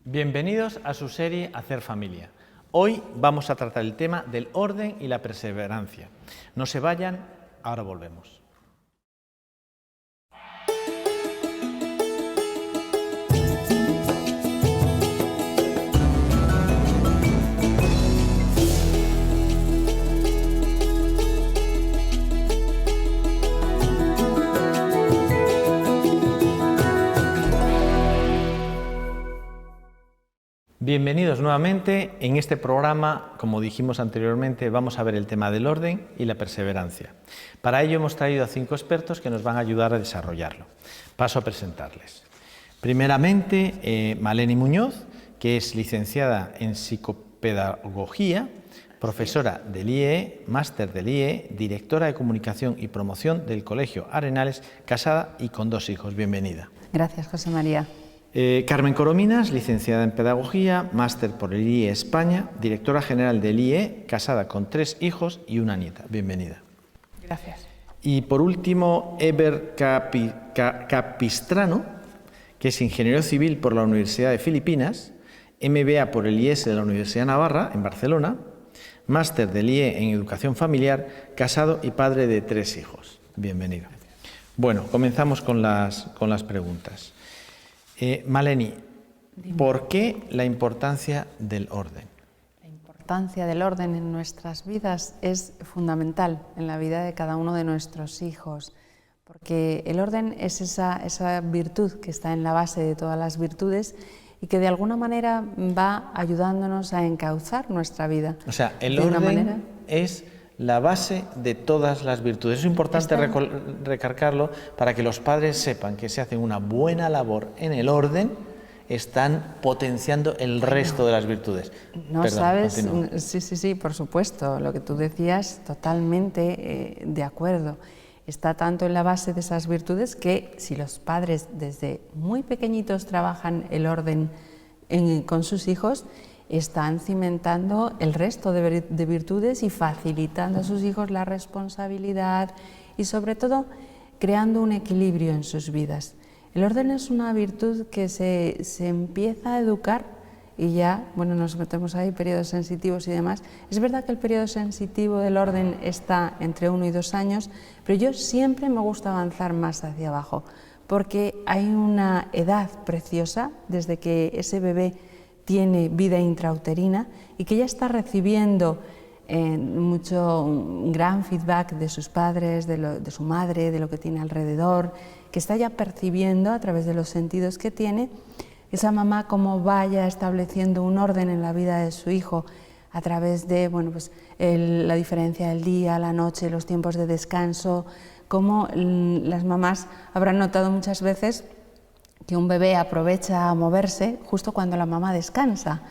Bienvenidos a su serie Hacer Familia. Hoy vamos a tratar el tema del orden y la perseverancia. No se vayan, ahora volvemos. Bienvenidos nuevamente. En este programa, como dijimos anteriormente, vamos a ver el tema del orden y la perseverancia. Para ello hemos traído a 5 expertos que nos van a ayudar a desarrollarlo. Paso a presentarles. Primeramente, Maleni Muñoz, que es licenciada en psicopedagogía, profesora del IEE, máster del IEE, directora de comunicación y promoción del Colegio Arenales, casada y con 2 hijos. Bienvenida. Gracias, José María. Carmen Corominas, licenciada en Pedagogía, máster por el IEE España, directora general del IEE, casada con 3 hijos y 1 nieta. Bienvenida. Gracias. Y por último, Eber Capistrano, que es ingeniero civil por la Universidad de Filipinas, MBA por el IES de la Universidad de Navarra, en Barcelona, máster del IEE en Educación Familiar, casado y padre de 3 hijos. Bienvenido. Bueno, comenzamos con las preguntas. Maleni, ¿por qué la importancia del orden? La importancia del orden en nuestras vidas es fundamental en la vida de cada uno de nuestros hijos, porque el orden es esa virtud que está en la base de todas las virtudes y que de alguna manera va ayudándonos a encauzar nuestra vida. O sea, el orden es la base de todas las virtudes. Es importante recargarlo para que los padres sepan que si hacen una buena labor en el orden, están potenciando el resto de las virtudes. No. Perdón, sabes, continúa. Sí, por supuesto, lo que tú decías, totalmente de acuerdo. Está tanto en la base de esas virtudes que si los padres desde muy pequeñitos trabajan el orden con sus hijos, están cimentando el resto de virtudes y facilitando a sus hijos la responsabilidad y sobre todo creando un equilibrio en sus vidas. El orden es una virtud que se empieza a educar y ya, bueno, nos metemos ahí, periodos sensitivos y demás. Es verdad que el periodo sensitivo del orden está entre 1 y 2 años, pero yo siempre me gusta avanzar más hacia abajo, porque hay una edad preciosa desde que ese bebé tiene vida intrauterina y que ya está recibiendo un gran feedback de sus padres, de su madre, de lo que tiene alrededor, que está ya percibiendo a través de los sentidos que tiene, esa mamá cómo vaya estableciendo un orden en la vida de su hijo a través de la diferencia del día, la noche, los tiempos de descanso, cómo las mamás habrán notado muchas veces que un bebé aprovecha a moverse justo cuando la mamá descansa.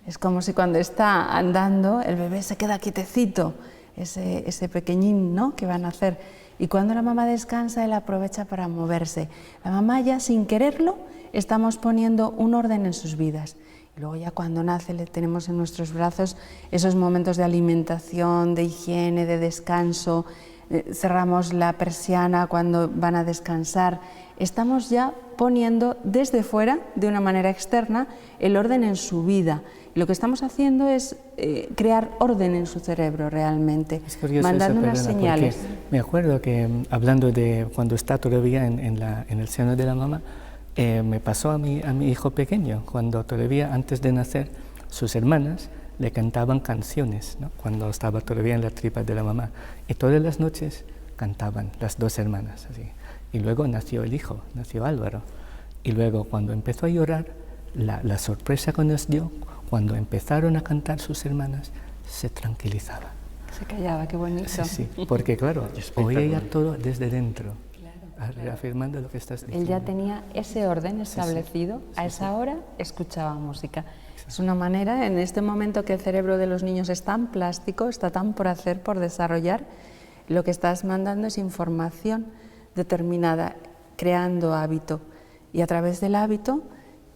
Es como si cuando está andando el bebé se queda quietecito, ese pequeñín, ¿no?, que van a hacer. Y cuando la mamá descansa, él aprovecha para moverse. La mamá ya sin quererlo estamos poniendo un orden en sus vidas. Y luego ya cuando nace le tenemos en nuestros brazos esos momentos de alimentación, de higiene, de descanso. Cerramos la persiana cuando van a descansar. Estamos ya poniendo desde fuera, de una manera externa, el orden en su vida. Lo que estamos haciendo es crear orden en su cerebro realmente, mandando unas señales. Me acuerdo que hablando de cuando está todavía en el seno de la mamá, me pasó a mi hijo pequeño, cuando todavía antes de nacer, sus hermanas le cantaban canciones, ¿no?, cuando estaba todavía en la tripa de la mamá. Y todas las noches cantaban las 2 hermanas, así. Y luego nació el hijo, nació Álvaro. Y luego cuando empezó a llorar, la sorpresa que nos dio, cuando empezaron a cantar sus hermanas, se tranquilizaba. Se callaba, qué bonito. Sí, porque claro, oía ya todo desde dentro, reafirmando lo que estás diciendo. Él ya tenía ese orden establecido, a esa hora escuchaba música. Es una manera, en este momento que el cerebro de los niños es tan plástico, está tan por hacer, por desarrollar, lo que estás mandando es información determinada, creando hábito. Y a través del hábito,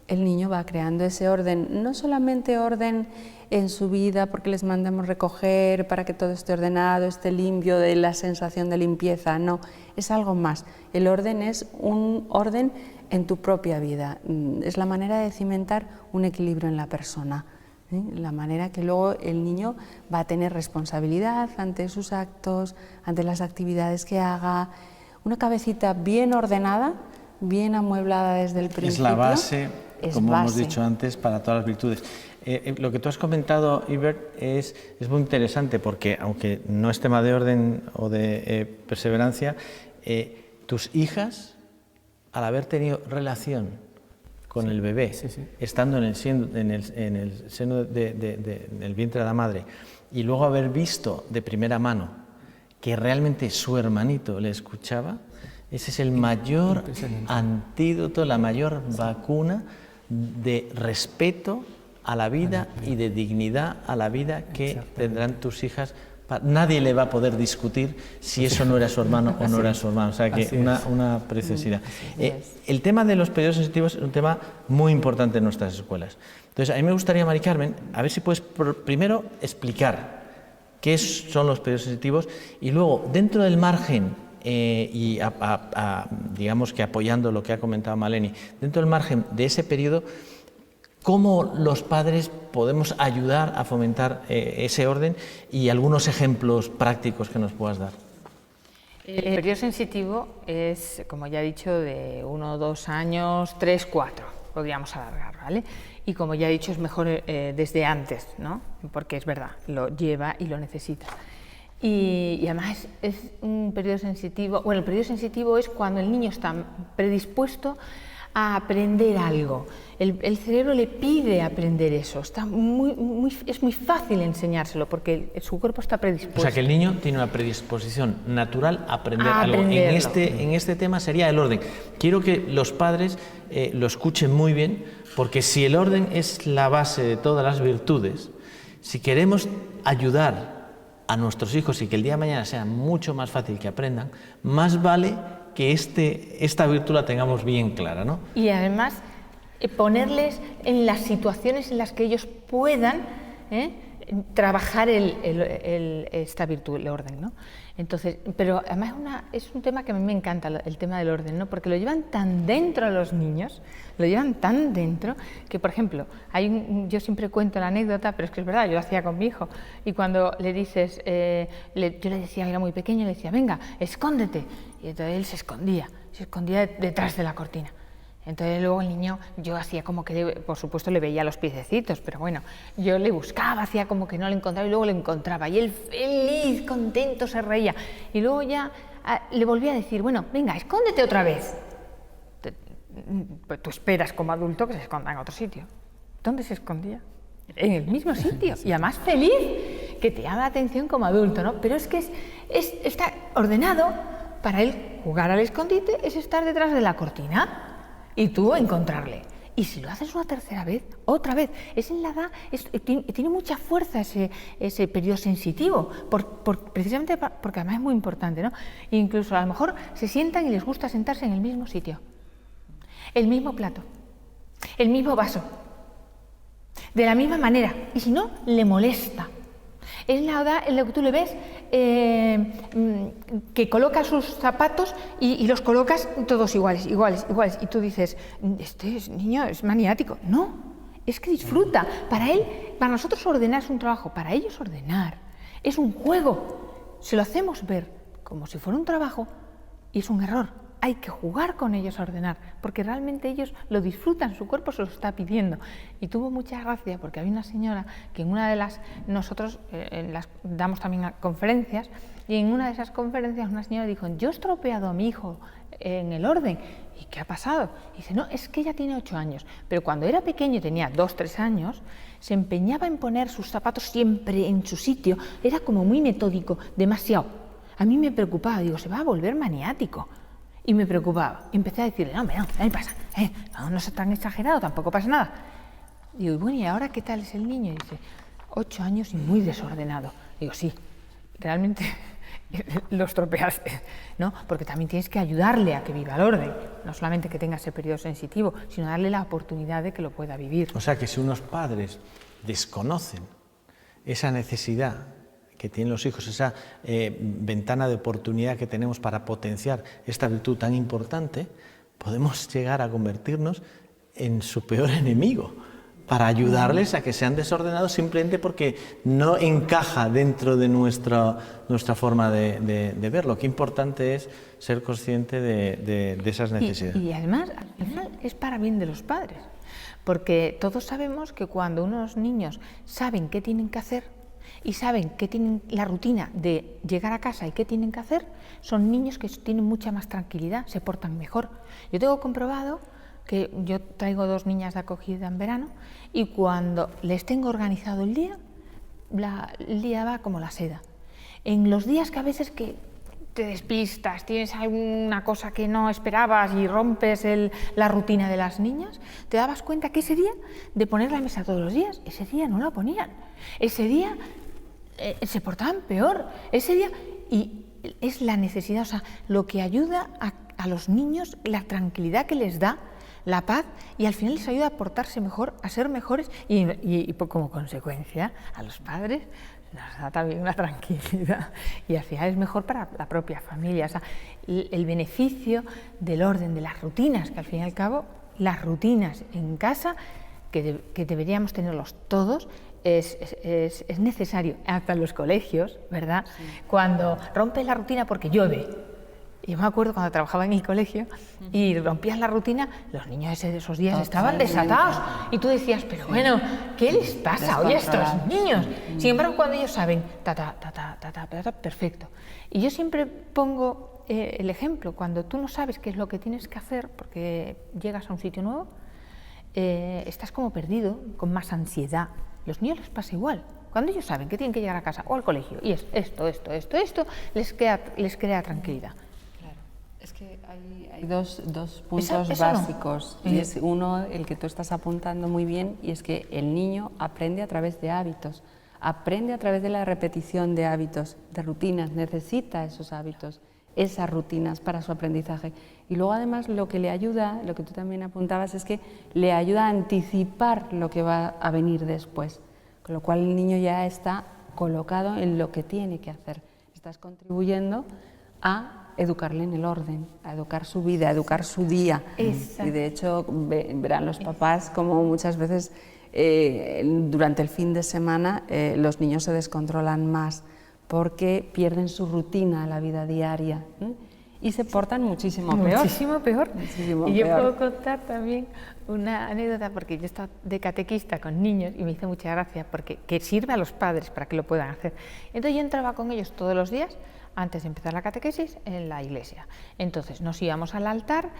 el niño va creando ese orden, no solamente orden en su vida porque les mandamos recoger para que todo esté ordenado, esté limpio, de la sensación de limpieza, no, es algo más. El orden es un orden en tu propia vida. Es la manera de cimentar un equilibrio en la persona. La manera que luego el niño va a tener responsabilidad ante sus actos, ante las actividades que haga. Una cabecita bien ordenada, bien amueblada desde el principio. Es la base, como hemos dicho antes, para todas las virtudes. Lo que tú has comentado, Ibert, es muy interesante porque, aunque no es tema de orden o de perseverancia, tus hijas, al haber tenido relación con el bebé, estando en el seno del vientre de la madre, y luego haber visto de primera mano que realmente su hermanito le escuchaba, ese es el mayor antídoto, la mayor vacuna de respeto a la vida y de dignidad a la vida que tendrán tus hijas. Nadie le va a poder discutir si eso no era su hermano o no era su hermano, o sea que una preciosidad. El tema de los periodos sensitivos es un tema muy importante en nuestras escuelas. Entonces, a mí me gustaría, Mari Carmen, a ver si puedes primero explicar qué son los periodos sensitivos y luego, dentro del margen, y digamos que apoyando lo que ha comentado Maleni, dentro del margen de ese periodo, cómo los padres podemos ayudar a fomentar ese orden y algunos ejemplos prácticos que nos puedas dar. El periodo sensitivo es, como ya he dicho, de 1 o 2 años, 3, 4, podríamos alargar, ¿vale? Y como ya he dicho, es mejor desde antes, ¿no? Porque es verdad, lo lleva y lo necesita. Y además es un periodo sensitivo, bueno, el periodo sensitivo es cuando el niño está predispuesto a aprender algo. El cerebro le pide aprender eso, es muy fácil enseñárselo porque su cuerpo está predispuesto. O sea que el niño tiene una predisposición natural a aprender algo. En este tema sería el orden. Quiero que los padres lo escuchen muy bien, porque si el orden es la base de todas las virtudes, si queremos ayudar a nuestros hijos y que el día de mañana sea mucho más fácil que aprendan, más vale que esta virtud la tengamos bien clara, ¿no? Y además ponerles en las situaciones en las que ellos puedan trabajar esta virtud, el orden, ¿no? Entonces, pero además es un tema que a mí me encanta, el tema del orden, ¿no? Porque lo llevan tan dentro a los niños, lo llevan tan dentro, que por ejemplo, yo siempre cuento la anécdota, pero es que es verdad, yo lo hacía con mi hijo, y cuando le dices, yo le decía, era muy pequeño, le decía, venga, escóndete, y entonces él se escondía detrás de la cortina. Entonces luego el niño, yo hacía como que, por supuesto le veía los piececitos, pero bueno, yo le buscaba, hacía como que no le encontraba y luego le encontraba y él feliz, contento, se reía. Y luego ya le volvía a decir, bueno, venga, escóndete otra vez. Pues tú esperas como adulto que se esconda en otro sitio. ¿Dónde se escondía? En el mismo sitio y además feliz, que te llama la atención como adulto, ¿no? Pero es que está ordenado. Para él jugar al escondite es estar detrás de la cortina y tú encontrarle. Y si lo haces una tercera vez, otra vez, es en la edad, tiene mucha fuerza ese periodo sensitivo, precisamente porque además es muy importante, ¿no? E incluso a lo mejor se sientan y les gusta sentarse en el mismo sitio, el mismo plato, el mismo vaso, de la misma manera, y si no, le molesta. Es la edad en la que tú le ves que coloca sus zapatos y los colocas todos iguales, y tú dices, este niño es maniático. No, es que disfruta. Para nosotros ordenar es un trabajo, para ellos ordenar es un juego. Se lo hacemos ver como si fuera un trabajo y es un error. Hay que jugar con ellos a ordenar, porque realmente ellos lo disfrutan, su cuerpo se lo está pidiendo. Y tuvo mucha gracia porque había una señora que en una de nosotros damos también conferencias, y en una de esas conferencias una señora dijo, yo he estropeado a mi hijo en el orden. ¿Y qué ha pasado? Y dice, no, es que ella tiene 8 años, pero cuando era pequeño, tenía 2, 3 años, se empeñaba en poner sus zapatos siempre en su sitio, era como muy metódico, demasiado. A mí me preocupaba, digo, se va a volver maniático. Y me preocupaba. Y empecé a decirle, no, ¿qué pasa? No es tan exagerado, tampoco pasa nada. Digo, bueno, ¿y ahora qué tal es el niño? Y dice, 8 años y muy desordenado. Digo, sí, realmente lo estropeaste, ¿no? Porque también tienes que ayudarle a que viva el orden. No solamente que tenga ese periodo sensitivo, sino darle la oportunidad de que lo pueda vivir. O sea que si unos padres desconocen esa necesidad que tienen los hijos, esa ventana de oportunidad que tenemos para potenciar esta virtud tan importante, podemos llegar a convertirnos en su peor enemigo, para ayudarles a que sean desordenados simplemente porque no encaja dentro de nuestra forma de verlo. Qué importante es ser consciente de esas necesidades. Y además, al final, es para bien de los padres, porque todos sabemos que cuando unos niños saben qué tienen que hacer y saben que tienen la rutina de llegar a casa y qué tienen que hacer, son niños que tienen mucha más tranquilidad, se portan mejor. Yo tengo comprobado que yo traigo 2 niñas de acogida en verano y cuando les tengo organizado el día, el día va como la seda. En los días que a veces que te despistas, tienes alguna cosa que no esperabas y rompes la rutina de las niñas, te dabas cuenta que ese día de poner la mesa todos los días, ese día no la ponían, ese día se portaban peor, ese día, y es la necesidad, o sea, lo que ayuda a los niños, la tranquilidad que les da, la paz, y al final les ayuda a portarse mejor, a ser mejores y como consecuencia a los padres nos da también una tranquilidad y al final es mejor para la propia familia. O sea, el beneficio del orden, de las rutinas, que al fin y al cabo las rutinas en casa que deberíamos tenerlos todos, es necesario, hasta en los colegios, ¿verdad? Sí. Cuando rompes la rutina porque llueve. Yo me acuerdo cuando trabajaba en el colegio y rompías la rutina, los niños de esos días estaban desatados y tú decías, pero bueno, ¿qué les pasa hoy a estos niños? Sin embargo, cuando ellos saben, perfecto. Y yo siempre pongo el ejemplo, cuando tú no sabes qué es lo que tienes que hacer porque llegas a un sitio nuevo, estás como perdido, con más ansiedad. Los niños les pasa igual. Cuando ellos saben que tienen que llegar a casa o al colegio y es esto, les crea tranquilidad. Es que hay dos puntos básicos, no. Y es uno, el que tú estás apuntando muy bien, y es que el niño aprende a través de hábitos, aprende a través de la repetición de hábitos, de rutinas, necesita esos hábitos, esas rutinas para su aprendizaje. Y luego además lo que le ayuda, lo que tú también apuntabas, es que le ayuda a anticipar lo que va a venir después, con lo cual el niño ya está colocado en lo que tiene que hacer. Estás contribuyendo a educarle en el orden, a educar su vida, a educar su día. Exacto. Y de hecho verán los papás como muchas veces durante el fin de semana los niños se descontrolan más porque pierden su rutina, la vida diaria, y se portan muchísimo peor. Muchísimo peor. Y yo puedo contar también una anécdota, porque yo he estado de catequista con niños y me hizo mucha gracia porque que sirve a los padres para que lo puedan hacer. Entonces yo entraba con ellos todos los días antes de empezar la catequesis en la iglesia. Entonces nos íbamos al altar,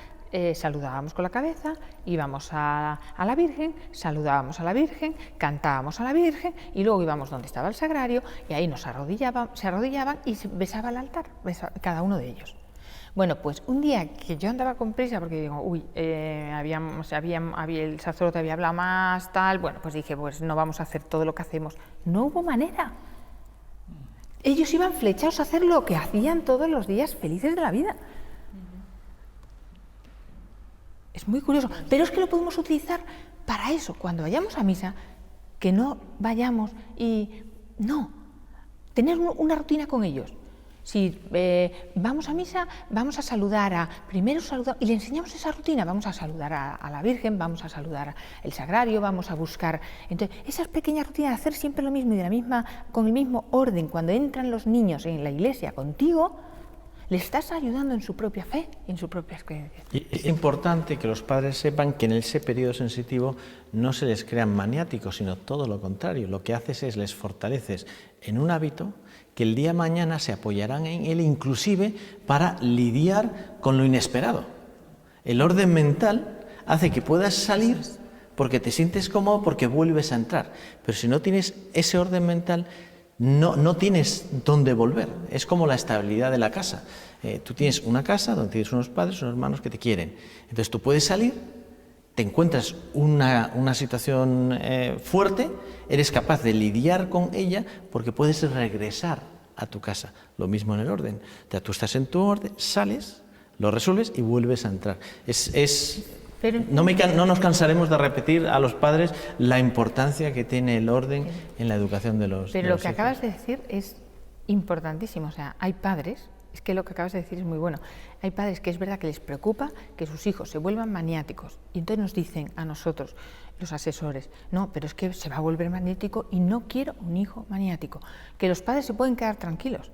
saludábamos con la cabeza, íbamos a la Virgen, saludábamos a la Virgen, cantábamos a la Virgen y luego íbamos donde estaba el sagrario y ahí se arrodillaban y se besaba el altar, cada uno de ellos. Bueno, pues un día que yo andaba con prisa porque digo, el sacerdote había hablado más, tal, bueno, pues dije, pues no vamos a hacer todo lo que hacemos. No hubo manera. Ellos iban flechados a hacer lo que hacían todos los días felices de la vida. Es muy curioso, pero es que lo podemos utilizar para eso. Cuando vayamos a misa, que no vayamos y no, tener una rutina con ellos. Si vamos a misa, vamos a saludar primero saludar, y le enseñamos esa rutina, vamos a saludar a la Virgen, vamos a saludar el sagrario, vamos a buscar. Entonces, esas pequeñas rutinas de hacer siempre lo mismo y con el mismo orden, cuando entran los niños en la iglesia contigo, le estás ayudando en su propia fe, en sus propias creencias. Y es importante que los padres sepan que en ese periodo sensitivo no se les crean maniáticos, sino todo lo contrario. Lo que haces es les fortaleces en un hábito que el día de mañana se apoyarán en él, inclusive para lidiar con lo inesperado. El orden mental hace que puedas salir porque te sientes cómodo, porque vuelves a entrar. Pero si no tienes ese orden mental, no tienes dónde volver. Es como la estabilidad de la casa. Tú tienes una casa donde tienes unos padres, unos hermanos que te quieren. Entonces tú puedes salir, te encuentras una situación fuerte, eres capaz de lidiar con ella porque puedes regresar a tu casa. Lo mismo en el orden. Tú estás en tu orden, sales, lo resuelves y vuelves a entrar. No nos cansaremos de repetir a los padres la importancia que tiene el orden en la educación de los hijos. Pero lo que acabas de decir es importantísimo. O sea, hay padres Es que lo que acabas de decir es muy bueno. Hay padres que es verdad que les preocupa que sus hijos se vuelvan maniáticos y entonces nos dicen a nosotros, los asesores, no, pero es que se va a volver maniático y no quiero un hijo maniático. Que los padres se pueden quedar tranquilos,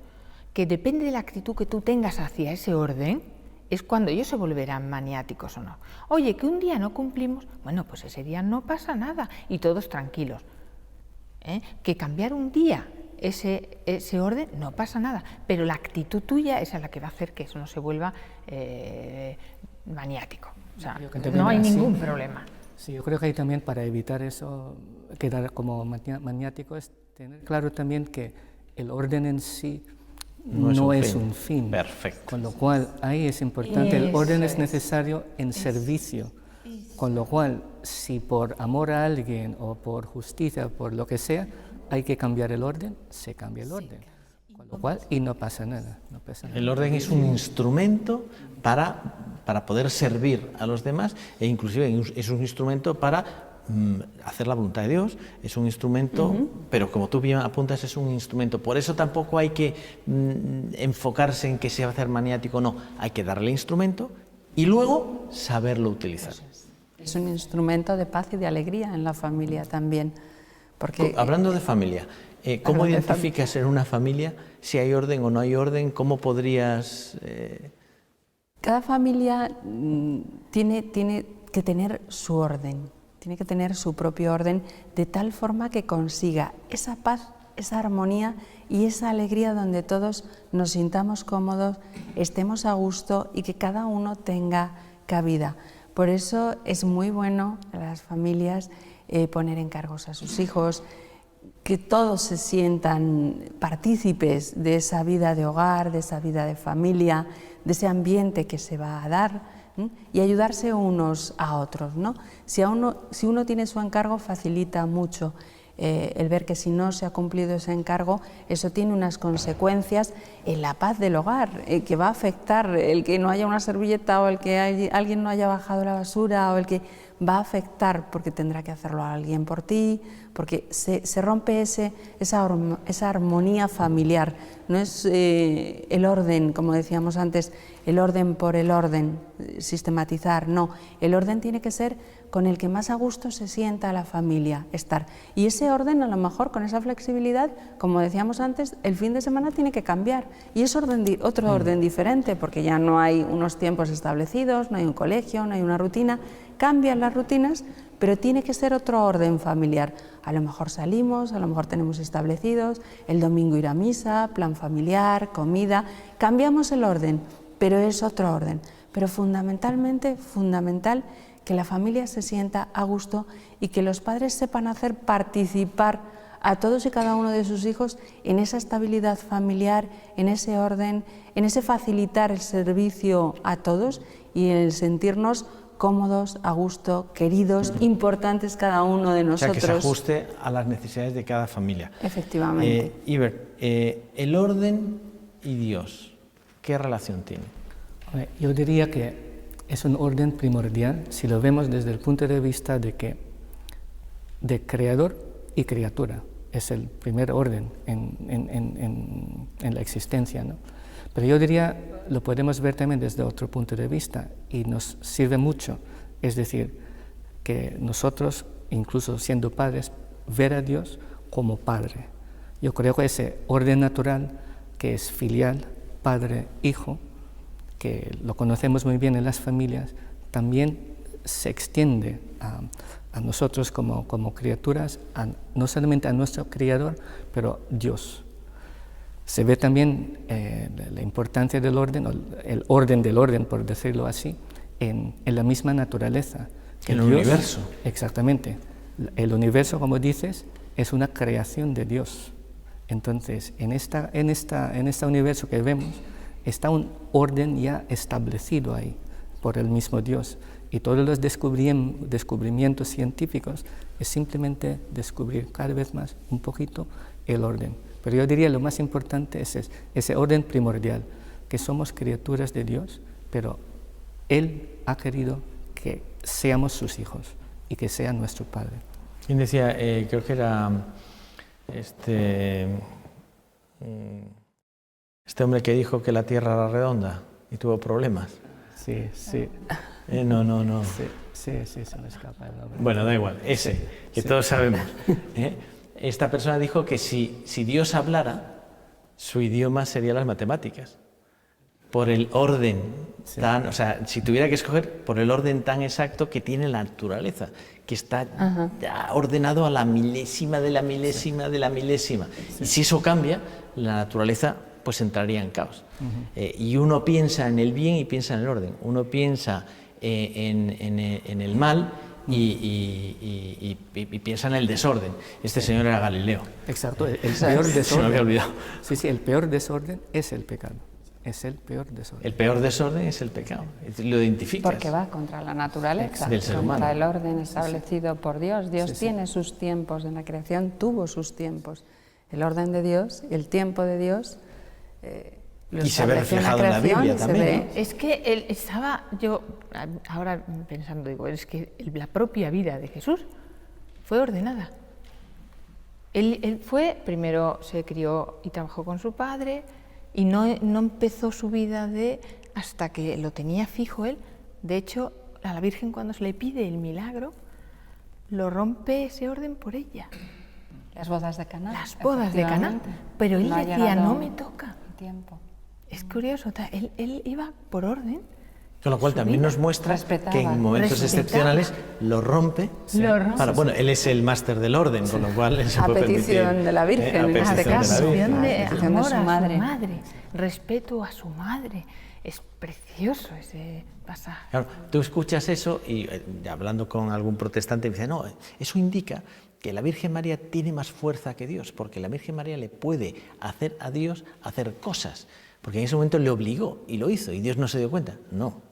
que depende de la actitud que tú tengas hacia ese orden, es cuando ellos se volverán maniáticos o no. Oye, que un día no cumplimos, bueno, pues ese día no pasa nada y todos tranquilos. Que cambiar un día ese orden no pasa nada, pero la actitud tuya es la que va a hacer que eso no se vuelva maniático. O sea, no hay ningún problema. Sí, yo creo que hay también para evitar eso, quedar como maniático, es tener claro también que el orden en sí no es un fin. Perfecto. Con lo cual, ahí es importante, el orden es necesario en servicio. Con lo cual, si por amor a alguien o por justicia, por lo que sea, hay que cambiar el orden, se cambia el orden. Con lo cual, y no pasa nada. No pasa nada. El orden es un instrumento para poder servir a los demás e inclusive es un instrumento para hacer la voluntad de Dios, es un instrumento, pero como tú bien apuntas, es un instrumento. Por eso tampoco hay que enfocarse en que se va a hacer maniático, no, hay que darle instrumento y luego saberlo utilizar. Es un instrumento de paz y de alegría en la familia también. Porque, hablando de familia, ¿cómo identificas en una familia si hay orden o no hay orden? ¿Cómo podrías...? Cada familia tiene que tener su orden, tiene que tener su propio orden de tal forma que consiga esa paz, esa armonía y esa alegría donde todos nos sintamos cómodos, estemos a gusto y que cada uno tenga cabida. Por eso es muy bueno a las familias poner encargos a sus hijos, que todos se sientan partícipes de esa vida de hogar, de esa vida de familia, de ese ambiente que se va a dar, y ayudarse unos a otros, ¿no? Si uno tiene su encargo, facilita mucho el ver que si no se ha cumplido ese encargo, eso tiene unas consecuencias en la paz del hogar, que va a afectar el que no haya una servilleta o el que alguien no haya bajado la basura o el que va a afectar porque tendrá que hacerlo alguien por ti, porque se rompe esa armonía familiar. No es el orden, como decíamos antes, el orden por el orden, sistematizar, no. El orden tiene que ser con el que más a gusto se sienta la familia estar. Y ese orden, a lo mejor, con esa flexibilidad, como decíamos antes, el fin de semana tiene que cambiar. Y es otro orden diferente, porque ya no hay unos tiempos establecidos, no hay un colegio, no hay una rutina. Cambian las rutinas, pero tiene que ser otro orden familiar. A lo mejor salimos, a lo mejor tenemos establecidos, el domingo ir a misa, plan familiar, comida. Cambiamos el orden, pero es otro orden. Pero fundamental que la familia se sienta a gusto y que los padres sepan hacer participar a todos y cada uno de sus hijos en esa estabilidad familiar, en ese orden, en ese facilitar el servicio a todos y en el sentirnos cómodos, a gusto, queridos, importantes cada uno de nosotros. O sea, que se ajuste a las necesidades de cada familia. Efectivamente. Iber, el orden y Dios, ¿qué relación tiene? Yo diría que es un orden primordial si lo vemos desde el punto de vista de creador y criatura. Es el primer orden en la existencia, ¿no? Pero yo diría, lo podemos ver también desde otro punto de vista y nos sirve mucho. Es decir, que nosotros, incluso siendo padres, ver a Dios como Padre. Yo creo que ese orden natural, que es filial, padre, hijo, que lo conocemos muy bien en las familias, también se extiende a nosotros como criaturas, no solamente a nuestro Creador, pero Dios. Se ve también la importancia del orden, o el orden del orden, por decirlo así, en la misma naturaleza. En el universo. Exactamente. El universo, como dices, es una creación de Dios. Entonces, en este universo que vemos, está un orden ya establecido ahí por el mismo Dios. Y todos los descubrimientos científicos es simplemente descubrir cada vez más un poquito el orden. Pero yo diría lo más importante es ese orden primordial, que somos criaturas de Dios, pero Él ha querido que seamos sus hijos y que sea nuestro Padre. ¿Quién decía? Creo que era Este hombre que dijo que la Tierra era redonda y tuvo problemas. Sí, sí. No. Sí, se me escapa el nombre. Bueno, da igual, ese, que todos sabemos. Esta persona dijo que si Dios hablara, su idioma sería las matemáticas. Por el orden tan, o sea, si tuviera que escoger, por el orden tan exacto que tiene la naturaleza, que está ya ordenado a la milésima de la milésima de la milésima. Y si eso cambia, la naturaleza pues entraría en caos. Y uno piensa en el bien y piensa en el orden. Uno piensa en el mal y piensa en el desorden. Este señor era Galileo. Exacto, el peor desorden. Se me había olvidado. Sí, el peor desorden es el pecado. Es el peor desorden. El peor desorden es el pecado. Lo identificas. Porque va contra la naturaleza, del ser contra humano. el orden establecido por Dios. Dios tiene sus tiempos, en la creación tuvo sus tiempos. El orden de Dios, el tiempo de Dios, lo y se ve estableció reflejado en la Biblia también. ¿No? Es que él estaba, yo ahora pensando, digo, es que la propia vida de Jesús fue ordenada. Él fue, primero se crió y trabajó con su padre, y no empezó su vida hasta que lo tenía fijo él. De hecho, a la Virgen, cuando se le pide el milagro, lo rompe ese orden por ella. Las bodas de Caná. Las bodas de Caná. Pero él decía, no me toca. Tiempo. Es curioso, él iba por orden. Con lo cual también nos muestra que en momentos excepcionales lo rompe. Para, bueno, él es el máster del orden, con lo cual él se puede permitir. A petición de la Virgen, a en este caso. De amor su a madre. su madre, respeto a su madre. Es precioso ese pasaje. Claro, tú escuchas eso y hablando con algún protestante me dice, no, eso indica que la Virgen María tiene más fuerza que Dios, porque la Virgen María le puede hacer a Dios hacer cosas, porque en ese momento le obligó y lo hizo y Dios no se dio cuenta. No.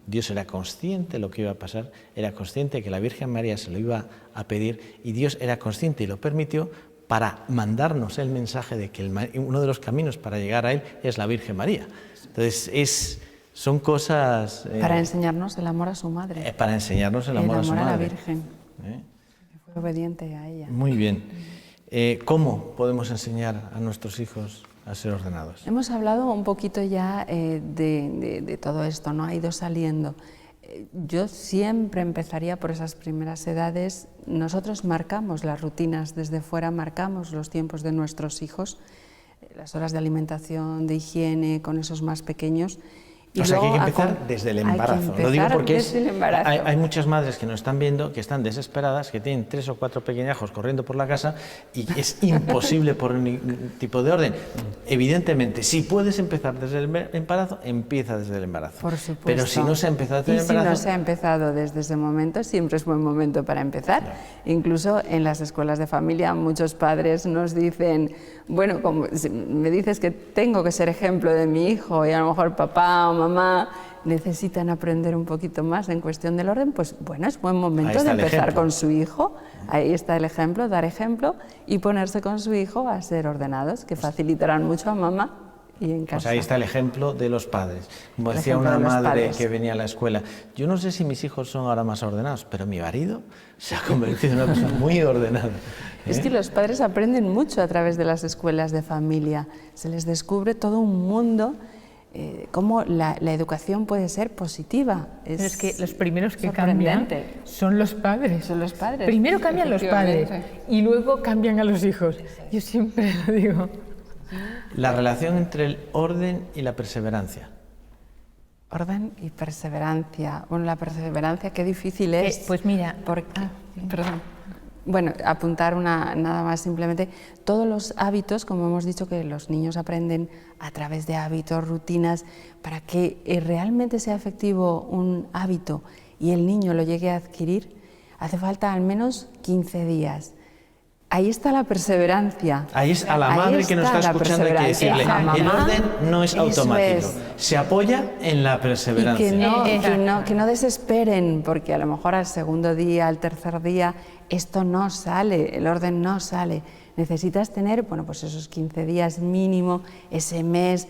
Dios era consciente de lo que iba a pasar, era consciente de que la Virgen María se lo iba a pedir y Dios era consciente y lo permitió para mandarnos el mensaje de que uno de los caminos para llegar a Él es la Virgen María. Entonces, son cosas... para enseñarnos el amor a su madre. Para enseñarnos el amor a su madre. El amor a la Virgen. Que fue obediente a ella. Muy bien. ¿Cómo podemos enseñar a nuestros hijos a ser ordenados? Hemos hablado un poquito ya de todo esto, ¿no? Ha ido saliendo. Yo siempre empezaría por esas primeras edades. Nosotros marcamos las rutinas desde fuera, marcamos los tiempos de nuestros hijos, las horas de alimentación, de higiene, con esos más pequeños. Y o sea que hay que empezar desde el embarazo. Lo digo porque hay muchas madres que nos están viendo, que están desesperadas, que tienen 3 o 4 pequeñajos corriendo por la casa y es imposible por ningún tipo de orden. Evidentemente, si puedes empezar desde el embarazo, empieza desde el embarazo. Por supuesto. Pero si no se ha empezado desde el embarazo... si no se ha empezado desde ese momento, siempre es buen momento para empezar. Claro. Incluso en las escuelas de familia muchos padres nos dicen, bueno, como me dices que tengo que ser ejemplo de mi hijo y a lo mejor papá o mamá necesitan aprender un poquito más en cuestión del orden, pues bueno, es buen momento de empezar con su hijo. Ahí está el ejemplo, dar ejemplo y ponerse con su hijo a ser ordenados, que facilitarán mucho a mamá y en casa. Pues ahí está el ejemplo de los padres. Como decía una madre que venía a la escuela, yo no sé si mis hijos son ahora más ordenados, pero mi marido se ha convertido en una persona muy ordenada. Es que los padres aprenden mucho a través de las escuelas de familia. Se les descubre todo un mundo, cómo la educación puede ser positiva. Pero es que los primeros que cambian son los padres. Son los padres. Primero cambian los padres y luego cambian a los hijos. Yo siempre lo digo. La relación entre el orden y la perseverancia. Orden y perseverancia. Bueno, la perseverancia, qué difícil es. Pues mira... Perdón. Bueno, apuntar nada más simplemente, todos los hábitos, como hemos dicho, que los niños aprenden a través de hábitos, rutinas, para que realmente sea efectivo un hábito y el niño lo llegue a adquirir, hace falta al menos 15 días. Ahí está la perseverancia. Ahí es a la madre que nos está escuchando, hay que decirle, el orden no es automático, se apoya en la perseverancia. Y que no desesperen, porque a lo mejor al segundo día, al tercer día, esto no sale, el orden no sale. Necesitas tener, bueno, pues esos 15 días mínimo, ese mes,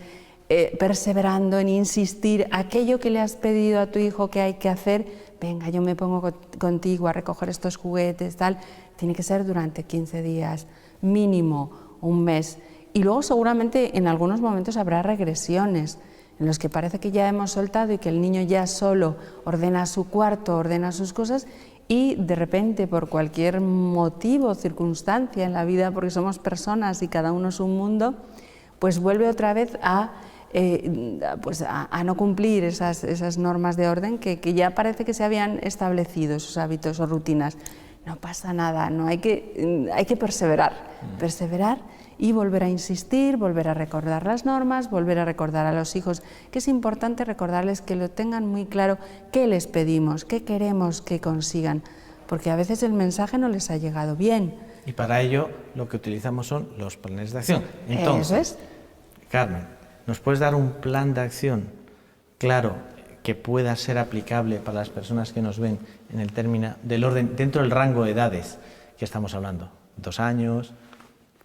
perseverando en insistir, aquello que le has pedido a tu hijo que hay que hacer, venga, yo me pongo contigo a recoger estos juguetes, tal. Tiene que ser durante 15 días, mínimo un mes, Y luego seguramente en algunos momentos habrá regresiones en los que parece que ya hemos soltado y que el niño ya solo ordena su cuarto, ordena sus cosas, y de repente por cualquier motivo o circunstancia en la vida, porque somos personas y cada uno es un mundo, pues vuelve otra vez a no cumplir esas normas de orden que ya parece que se habían establecido, esos hábitos o rutinas. No pasa nada, hay que perseverar y volver a insistir, volver a recordar las normas, volver a recordar a los hijos que es importante recordarles que lo tengan muy claro qué les pedimos, qué queremos que consigan, porque a veces el mensaje no les ha llegado bien. Y para ello lo que utilizamos son los planes de acción. Entonces, eso es. Carmen, ¿nos puedes dar un plan de acción claro que pueda ser aplicable para las personas que nos ven en el término del orden, dentro del rango de edades que estamos hablando? 2 años,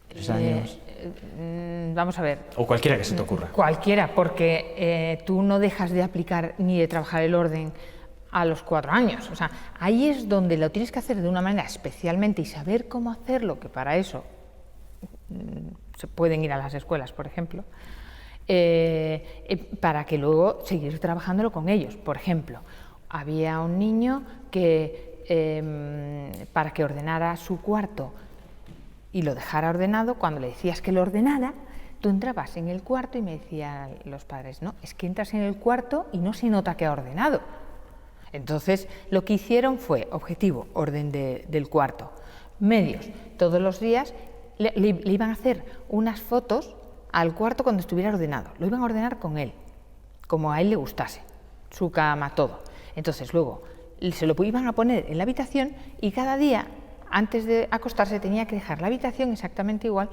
3 años. Vamos a ver. O cualquiera que se te ocurra. Cualquiera, porque tú no dejas de aplicar ni de trabajar el orden a los 4 años. O sea, ahí es donde lo tienes que hacer de una manera especialmente y saber cómo hacerlo, que para eso se pueden ir a las escuelas, por ejemplo, para que luego seguir trabajándolo con ellos. Por ejemplo, había un niño que para que ordenara su cuarto y lo dejara ordenado, cuando le decías que lo ordenara, tú entrabas en el cuarto y me decían los padres, no, es que entras en el cuarto y no se nota que ha ordenado. Entonces, lo que hicieron fue, objetivo, orden del cuarto. Medios, todos los días le iban a hacer unas fotos al cuarto cuando estuviera ordenado. Lo iban a ordenar con él, como a él le gustase, su cama, todo. Entonces, luego, se lo iban a poner en la habitación y cada día, antes de acostarse, tenía que dejar la habitación exactamente igual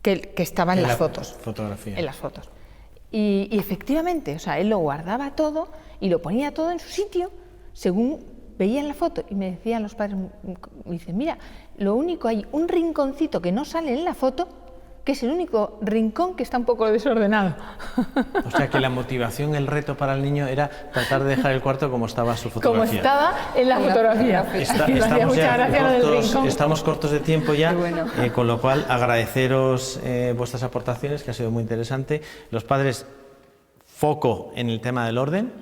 que estaba en las fotos. Fotografía. En las fotos. Y efectivamente, o sea, él lo guardaba todo y lo ponía todo en su sitio según veía en la foto. Y me decían los padres, me dicen, mira, lo único, hay un rinconcito que no sale en la foto, que es el único rincón que está un poco desordenado. O sea que la motivación, el reto para el niño era tratar de dejar el cuarto como estaba su fotografía. Como estaba en la fotografía. Estamos cortos de tiempo ya, bueno. Con lo cual agradeceros vuestras aportaciones, que ha sido muy interesante. Los padres, foco en el tema del orden,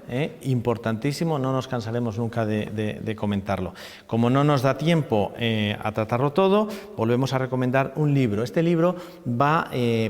importantísimo, no nos cansaremos nunca de comentarlo. Como no nos da tiempo a tratarlo todo, volvemos a recomendar un libro. Este libro va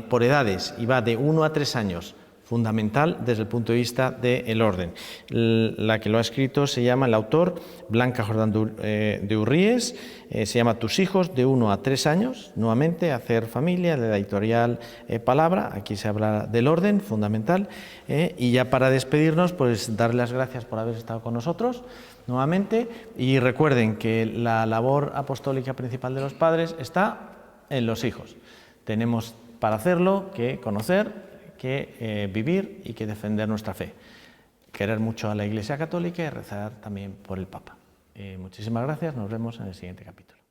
por edades y va de 1 a 3 años, fundamental desde el punto de vista del orden. La que lo ha escrito se llama, el autor, Blanca Jordán de Urríes, se llama Tus hijos de 1 a 3 años, nuevamente, Hacer familia, de la editorial Palabra. Aquí se habla del orden, fundamental. Y ya para despedirnos, pues darle las gracias por haber estado con nosotros nuevamente, y recuerden que la labor apostólica principal de los padres está en los hijos. Tenemos para hacerlo que conocer, que vivir y que defender nuestra fe. Querer mucho a la Iglesia Católica y rezar también por el Papa. Muchísimas gracias, nos vemos en el siguiente capítulo.